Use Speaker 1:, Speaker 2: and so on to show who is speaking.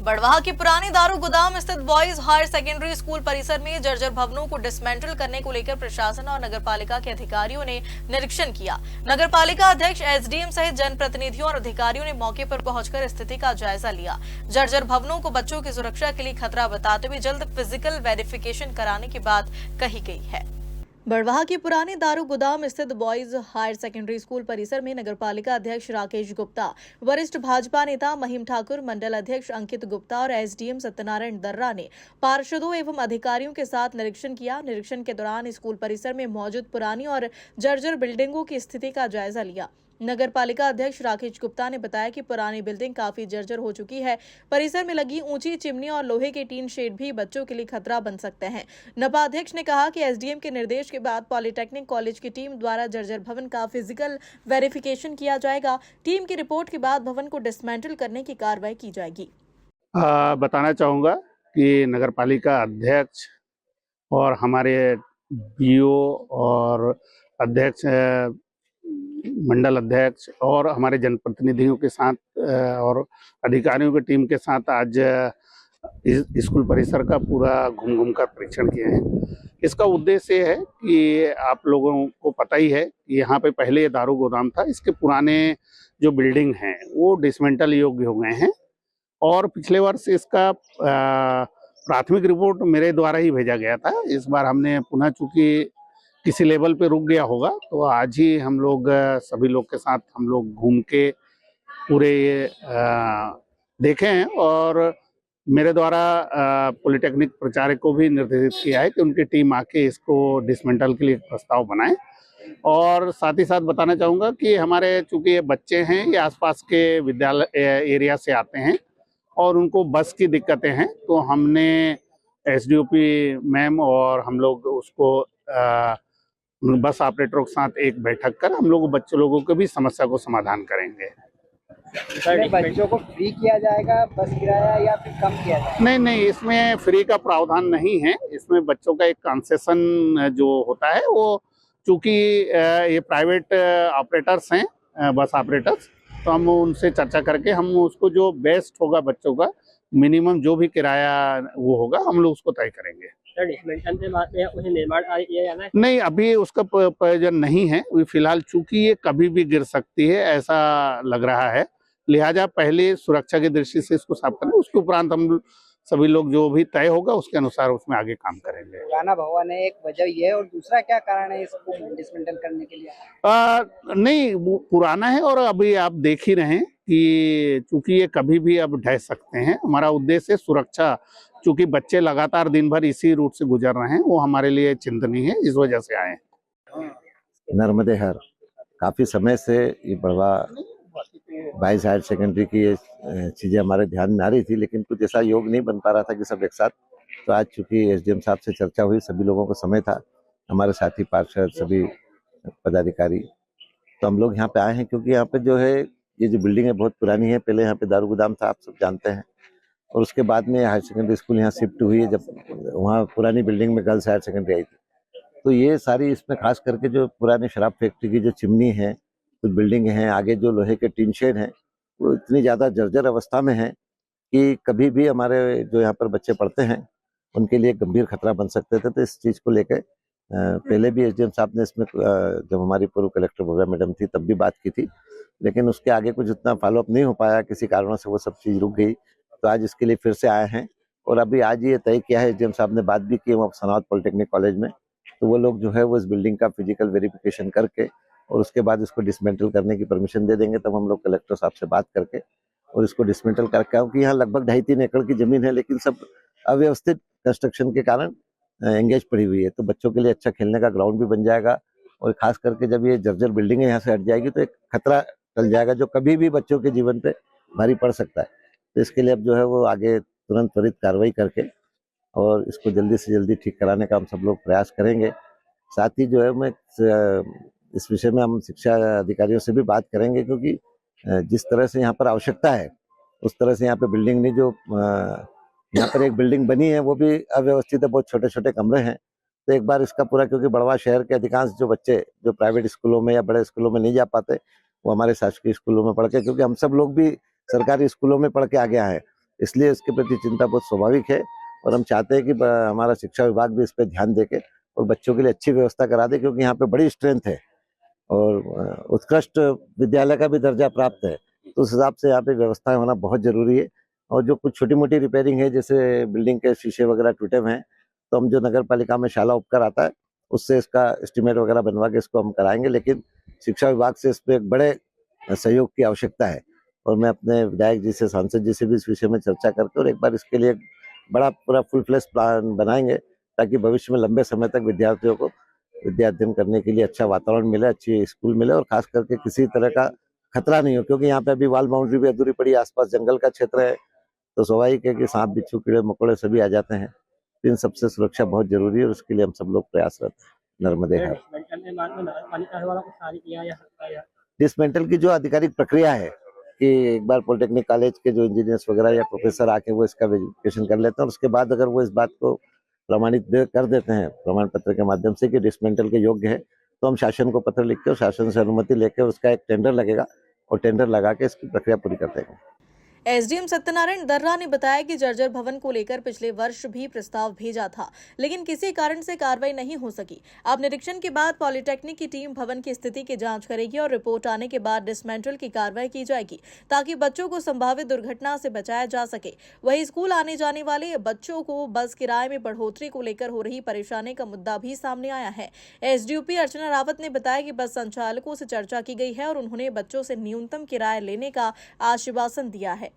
Speaker 1: बड़वाह के पुराने दारू गोदाम स्थित बॉयज हायर सेकेंडरी स्कूल परिसर में जर्जर भवनों को डिसमेंटल करने को लेकर प्रशासन और नगरपालिका के अधिकारियों ने निरीक्षण किया। नगरपालिका अध्यक्ष, एसडीएम सहित जनप्रतिनिधियों और अधिकारियों ने मौके पर पहुंचकर स्थिति का जायजा लिया। जर्जर भवनों को बच्चों की सुरक्षा के लिए खतरा बताते हुए जल्द फिजिकल वेरिफिकेशन कराने की बात कही गई है। बड़वाह के पुराने दारू गोदाम स्थित बॉयज हायर सेकेंडरी स्कूल परिसर में नगरपालिका अध्यक्ष राकेश गुप्ता, वरिष्ठ भाजपा नेता महिम ठाकुर, मंडल अध्यक्ष अंकित गुप्ता और एसडीएम सत्यनारायण दर्रा ने पार्षदों एवं अधिकारियों के साथ निरीक्षण किया। निरीक्षण के दौरान स्कूल परिसर में मौजूद पुरानी और जर्जर बिल्डिंगों की स्थिति का जायजा लिया। नगरपालिका अध्यक्ष राकेश गुप्ता ने बताया कि पुरानी बिल्डिंग काफी जर्जर हो चुकी है। परिसर में लगी ऊंची चिमनी और लोहे के टीन शेड भी बच्चों के लिए खतरा बन सकते हैं। नपा अध्यक्ष ने कहा कि एसडीएम के निर्देश के बाद पॉलिटेक्निक कॉलेज की टीम द्वारा जर्जर भवन का फिजिकल वेरिफिकेशन किया जाएगा। टीम की रिपोर्ट के बाद भवन को डिसमेंटल करने की कार्रवाई की जाएगी।
Speaker 2: बताना चाहूँगा कि नगरपालिका अध्यक्ष और हमारे बीओ और अध्यक्ष, मंडल अध्यक्ष और हमारे जनप्रतिनिधियों के साथ और अधिकारियों की टीम के साथ आज इस स्कूल परिसर का पूरा घूम कर परीक्षण किए हैं। इसका उद्देश्य है कि आप लोगों को पता ही है कि यहाँ पे पहले दारू गोदाम था। इसके पुराने जो बिल्डिंग हैं वो डिसमेंटल योग्य हो गए हैं और पिछले वर्ष इसका प्राथमिक रिपोर्ट मेरे द्वारा ही भेजा गया था। इस बार हमने पुनः, चूंकि किसी लेवल पे रुक गया होगा, तो आज ही हम लोग सभी लोग के साथ हम लोग घूम के पूरे ये देखे हैं और मेरे द्वारा पॉलिटेक्निक प्रचारक को भी निर्देशित किया है कि उनकी टीम आके इसको डिसमेंटल के लिए प्रस्ताव बनाए। और साथ ही साथ बताना चाहूँगा कि हमारे चूंकि ये बच्चे हैं, ये आसपास के विद्यालय एरिया से आते हैं और उनको बस की दिक्कतें हैं, तो हमने एसडीओपी मैम और हम लोग उसको बस ऑपरेटरों के साथ एक बैठक कर हम लोग बच्चों लोगों के भी समस्या को समाधान करेंगे।
Speaker 3: बच्चों को फ्री किया जाएगा बस किराया या फिर कम किया जाएगा?
Speaker 2: नहीं, इसमें फ्री का प्रावधान नहीं है। इसमें बच्चों का एक कंसेशन जो होता है वो, चूंकि ये प्राइवेट ऑपरेटर्स हैं, बस ऑपरेटर्स, तो हम उनसे चर्चा करके हम उसको जो बेस्ट होगा बच्चों का मिनिमम जो भी किराया वो होगा हम लोग उसको तय करेंगे।
Speaker 3: निर्माण
Speaker 2: नहीं, अभी उसका प्रयोजन नहीं है फिलहाल, चूंकि ये कभी भी गिर सकती है ऐसा लग रहा है। लिहाजा पहले सुरक्षा की दृष्टि से इसको साफ करें, उसके उपरांत हम सभी लोग जो भी तय होगा उसके अनुसार उसमें आगे काम करेंगे।
Speaker 3: पुराना भवन है, एक वजह ये है, और दूसरा क्या कारण है इसको डिसमेंटल करने के लिए?
Speaker 2: नहीं, वो पुराना है और अभी आप देख ही रहे हैं कि चूंकि ये कभी भी अब ढह सकते हैं। हमारा उद्देश्य सुरक्षा, चूंकि बच्चे लगातार दिन भर इसी रूट से गुजर रहे हैं, वो हमारे लिए चिंतनीय है, इस वजह से आए हैं।
Speaker 4: नर्मदे हर काफी समय से ये बड़वा बॉयज हायर सेकेंडरी की ये चीजें हमारे ध्यान में आ रही थी, लेकिन कुछ ऐसा योग नहीं बन पा रहा था कि सब एक साथ। तो आज चूंकि एसडीएम साहब से चर्चा हुई, सभी लोगों को समय था, हमारे साथी पार्षद, सभी पदाधिकारी, तो हम लोग यहाँ पे आए हैं क्योंकि यहाँ पे जो है ये जो बिल्डिंग है बहुत पुरानी है। पहले यहाँ पे दारू गोदाम था, आप सब जानते हैं, और उसके बाद में हायर सेकेंडरी स्कूल यहाँ शिफ्ट हुई है। जब वहाँ पुरानी बिल्डिंग में गर्ल्स हायर सेकेंडरी आई थी, तो ये सारी इसमें खास करके जो पुरानी शराब फैक्ट्री की जो चिमनी है, कुछ बिल्डिंग हैं, आगे जो लोहे के टीन शेड हैं, वो इतनी ज़्यादा जर्जर अवस्था में है कि कभी भी हमारे जो यहाँ पर बच्चे पढ़ते हैं उनके लिए गंभीर खतरा बन सकते थे। तो इस चीज़ को लेकर पहले भी एसडीएम साहब ने इसमें, जब हमारी पूर्व कलेक्टर भव्या मैडम थी तब भी बात की थी, लेकिन उसके आगे कुछ इतना फॉलोअप नहीं हो पाया, किसी कारणों से वो सब चीज़ रुक गई। तो आज इसके लिए फिर से आए हैं और अभी आज ये तय किया है, एसडीएम साहब ने बात भी की वहाँ सनावत पॉलिटेक्निक कॉलेज में, तो वो लोग जो है वो इस बिल्डिंग का फिजिकल वेरिफिकेशन करके और उसके बाद इसको डिसमेंटल करने की परमिशन दे देंगे। तब हम लोग कलेक्टर साहब से बात करके और इसको डिसमेंटल करके, क्योंकि यहाँ लगभग 2.5-3 एकड़ की जमीन है, लेकिन सब अव्यवस्थित कंस्ट्रक्शन के कारण एंगेज पड़ी हुई है। तो बच्चों के लिए अच्छा खेलने का ग्राउंड भी बन जाएगा और खास करके जब ये जर्जर बिल्डिंग यहाँ से हट जाएगी तो एक खतरा टल जाएगा जो कभी भी बच्चों के जीवन पे भारी पड़ सकता है। तो इसके लिए अब जो है वो आगे तुरंत त्वरित कार्रवाई करके और इसको जल्दी से जल्दी ठीक कराने का हम सब लोग प्रयास करेंगे। साथ ही जो है मैं इस विषय में हम शिक्षा अधिकारियों से भी बात करेंगे, क्योंकि जिस तरह से यहाँ पर आवश्यकता है उस तरह से यहाँ पे बिल्डिंग नहीं, जो यहाँ पर एक बिल्डिंग बनी है वो भी अव्यवस्थित है, बहुत छोटे छोटे कमरे हैं। तो एक बार इसका पूरा, क्योंकि बड़वा शहर के अधिकांश जो बच्चे जो प्राइवेट स्कूलों में या बड़े स्कूलों में नहीं जा पाते, वो हमारे शासकीय स्कूलों में पढ़ के, क्योंकि हम सब लोग भी सरकारी स्कूलों में पढ़ के आगे आए हैं, इसलिए इसके प्रति चिंता बहुत स्वाभाविक है और हम चाहते हैं कि हमारा शिक्षा विभाग भी इस पर ध्यान देके और बच्चों के लिए अच्छी व्यवस्था करा दे, क्योंकि यहाँ पे बड़ी स्ट्रेंथ है और उत्कृष्ट विद्यालय का भी दर्जा प्राप्त है। तो उस हिसाब से यहाँ पे व्यवस्था होना बहुत जरूरी है। और जो कुछ छोटी मोटी रिपेयरिंग है, जैसे बिल्डिंग के शीशे वगैरह टूटे हुए हैं, तो हम जो नगर पालिका में शाला उपकर आता है उससे इसका एस्टिमेट वगैरह बनवा के इसको हम कराएंगे, लेकिन शिक्षा विभाग से इस पर एक बड़े सहयोग की आवश्यकता है। और मैं अपने विधायक जी से, सांसद जी से भी इस विषय में चर्चा करके और एक बार इसके लिए बड़ा पूरा फुल फ्लेश प्लान बनाएंगे, ताकि भविष्य में लंबे समय तक विद्यार्थियों को विद्या अध्ययन करने के लिए अच्छा वातावरण मिले, अच्छी स्कूल मिले और खास करके किसी तरह का खतरा नहीं हो, क्योंकि यहाँ पे अभी वॉल बाउंड्री भी अधूरी पड़ी है, आसपास जंगल का क्षेत्र है, तो स्वाभाविक है कि सांप, बिच्छू, कीड़े मकोड़े सभी आ जाते हैं। इन सबसे सुरक्षा बहुत जरूरी है और उसके लिए हम सब लोग प्रयासरत हैं। नर्मदे हर डिसमेंटल की जो आधिकारिक प्रक्रिया है कि एक बार पॉलिटेक्निक कॉलेज के जो इंजीनियर्स वगैरह या प्रोफेसर आके वो इसका वेरिफिकेशन कर लेते हैं और उसके बाद अगर वो इस बात को प्रमाणित कर देते हैं प्रमाण पत्र के माध्यम से कि डिसमेंटल के योग्य है, तो हम शासन को पत्र लिख के और शासन से अनुमति लेकर उसका एक टेंडर लगेगा और टेंडर लगा के इसकी प्रक्रिया पूरी कर देंगे।
Speaker 1: एसडीएम सत्यनारायण दर्रा ने बताया कि जर्जर भवन को लेकर पिछले वर्ष भी प्रस्ताव भेजा था, लेकिन किसी कारण से कार्रवाई नहीं हो सकी। अब निरीक्षण के बाद पॉलिटेक्निक की टीम भवन की स्थिति की जांच करेगी और रिपोर्ट आने के बाद डिसमेंटल की कार्रवाई की जाएगी, ताकि बच्चों को संभावित दुर्घटना से बचाया जा सके। वहीं स्कूल आने जाने वाले बच्चों को बस किराए में बढ़ोतरी को लेकर हो रही परेशानी का मुद्दा भी सामने आया है। एसडीओपी अर्चना रावत ने बताया कि बस संचालकों से चर्चा की गई है और उन्होंने बच्चों से न्यूनतम किराया लेने का आश्वासन दिया है।